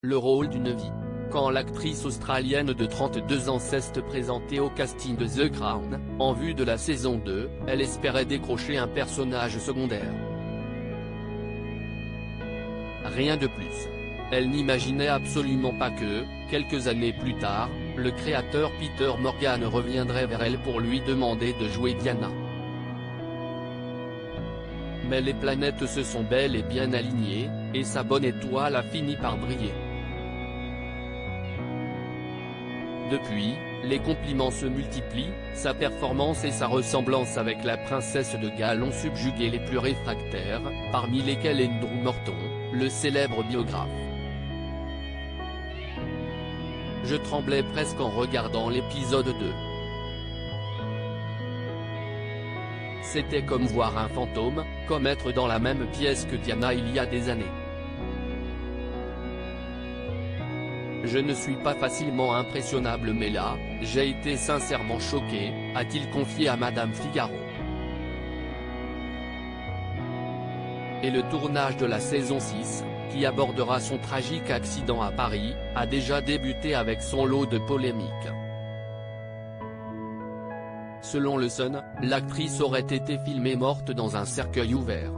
le rôle d'une vie. Quand l'actrice australienne de 32 ans s'est présentée au casting de The Crown, en vue de la saison 2, elle espérait décrocher un personnage secondaire. Rien de plus. Elle n'imaginait absolument pas que, quelques années plus tard, le créateur Peter Morgan reviendrait vers elle pour lui demander de jouer Diana. Mais les planètes se sont bel et bien alignées, et sa bonne étoile a fini par briller. Depuis, les compliments se multiplient, sa performance et sa ressemblance avec la princesse de Galles ont subjugué les plus réfractaires, parmi lesquels Andrew Morton, le célèbre biographe. Je tremblais presque en regardant l'épisode 2. C'était comme voir un fantôme, comme être dans la même pièce que Diana il y a des années. Je ne suis pas facilement impressionnable mais là, j'ai été sincèrement choqué, a-t-il confié à Madame Figaro. Et le tournage de la saison 6, qui abordera son tragique accident à Paris, a déjà débuté avec son lot de polémiques. Selon le Sun, l'actrice aurait été filmée morte dans un cercueil ouvert.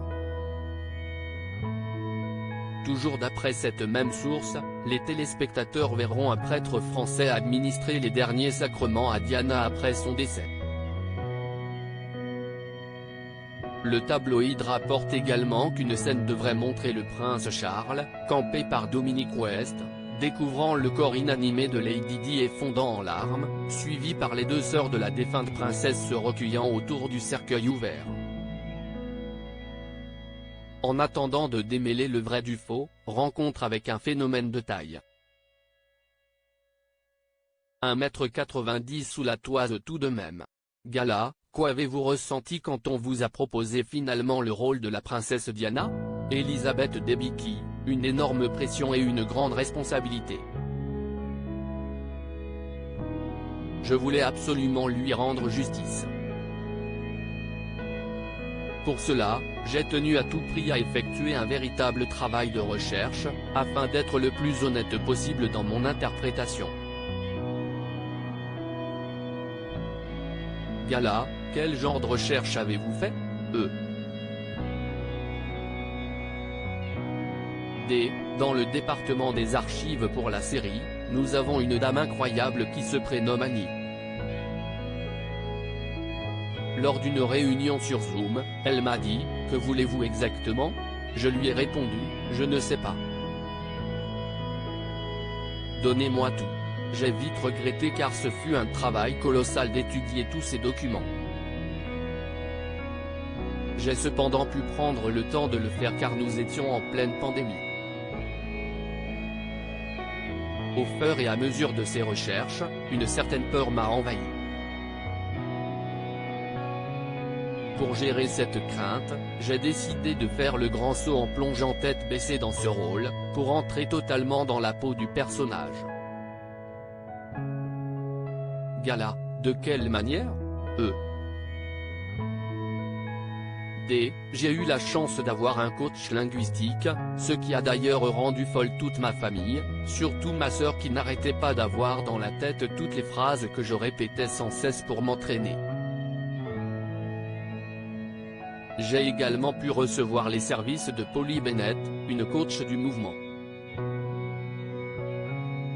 Toujours d'après cette même source, les téléspectateurs verront un prêtre français administrer les derniers sacrements à Diana après son décès. Le tabloïd rapporte également qu'une scène devrait montrer le prince Charles, campé par Dominique West, découvrant le corps inanimé de Lady Di et fondant en larmes, suivi par les deux sœurs de la défunte princesse se recueillant autour du cercueil ouvert. En attendant de démêler le vrai du faux, rencontre avec un phénomène de taille. 1,90 m sous la toise tout de même. Gala, qu'avez-vous ressenti quand on vous a proposé finalement le rôle de la princesse Diana? Elisabeth Debicki, une énorme pression et une grande responsabilité. Je voulais absolument lui rendre justice. Pour cela, j'ai tenu à tout prix à effectuer un véritable travail de recherche, afin d'être le plus honnête possible dans mon interprétation. Gala, quel genre de recherche avez-vous fait? Dans le département des archives pour la série, nous avons une dame incroyable qui se prénomme Annie. Lors d'une réunion sur Zoom, elle m'a dit, « Que voulez-vous exactement ?» Je lui ai répondu, « Je ne sais pas. Donnez-moi tout. » J'ai vite regretté car ce fut un travail colossal d'étudier tous ces documents. J'ai cependant pu prendre le temps de le faire car nous étions en pleine pandémie. Au fur et à mesure de ces recherches, une certaine peur m'a envahi. Pour gérer cette crainte, j'ai décidé de faire le grand saut en plongeant tête baissée dans ce rôle, pour entrer totalement dans la peau du personnage. Gala, de quelle manière? J'ai eu la chance d'avoir un coach linguistique, ce qui a d'ailleurs rendu folle toute ma famille, surtout ma sœur qui n'arrêtait pas d'avoir dans la tête toutes les phrases que je répétais sans cesse pour m'entraîner. J'ai également pu recevoir les services de Polly Bennett, une coach du mouvement.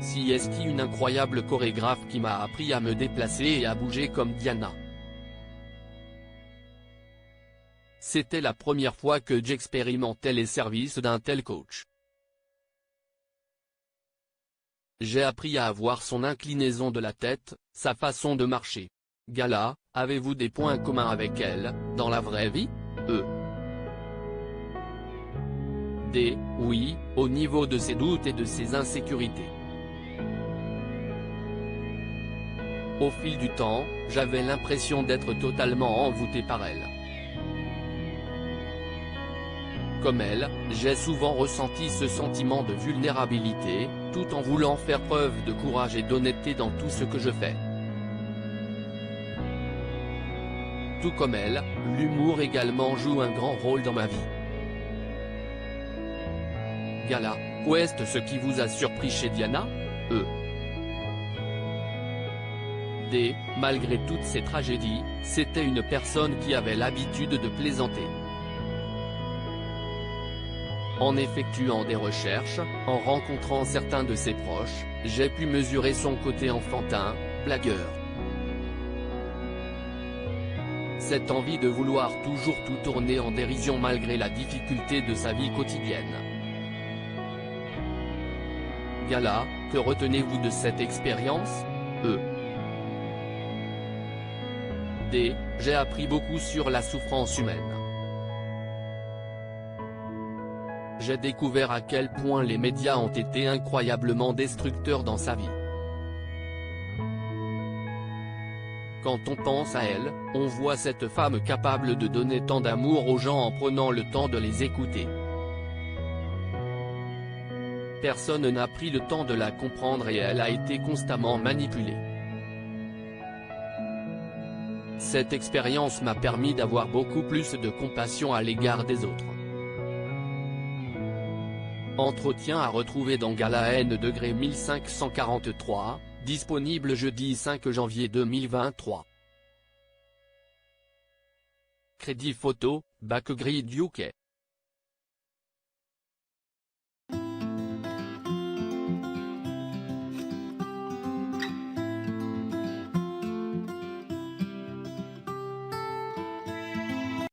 C'est une incroyable chorégraphe qui m'a appris à me déplacer et à bouger comme Diana. C'était la première fois que j'expérimentais les services d'un tel coach. J'ai appris à avoir son inclinaison de la tête, sa façon de marcher. Gala, avez-vous des points communs avec elle, dans la vraie vie? Oui, au niveau de ses doutes et de ses insécurités. Au fil du temps, j'avais l'impression d'être totalement envoûté par elle. Comme elle, j'ai souvent ressenti ce sentiment de vulnérabilité, tout en voulant faire preuve de courage et d'honnêteté dans tout ce que je fais. Tout comme elle, l'humour également joue un grand rôle dans ma vie. Gala, West. Ce qui vous a surpris chez Diana? D. Malgré toutes ces tragédies, c'était une personne qui avait l'habitude de plaisanter. En effectuant des recherches, en rencontrant certains de ses proches, j'ai pu mesurer son côté enfantin, blagueur. Cette envie de vouloir toujours tout tourner en dérision malgré la difficulté de sa vie quotidienne. Gala, que retenez-vous de cette expérience? D. J'ai appris beaucoup sur la souffrance humaine. J'ai découvert à quel point les médias ont été incroyablement destructeurs dans sa vie. Quand on pense à elle, on voit cette femme capable de donner tant d'amour aux gens en prenant le temps de les écouter. Personne n'a pris le temps de la comprendre et elle a été constamment manipulée. Cette expérience m'a permis d'avoir beaucoup plus de compassion à l'égard des autres. Entretien à retrouver dans Gala N°1543, disponible jeudi 5 janvier 2023. Crédit photo, Backgrid UK.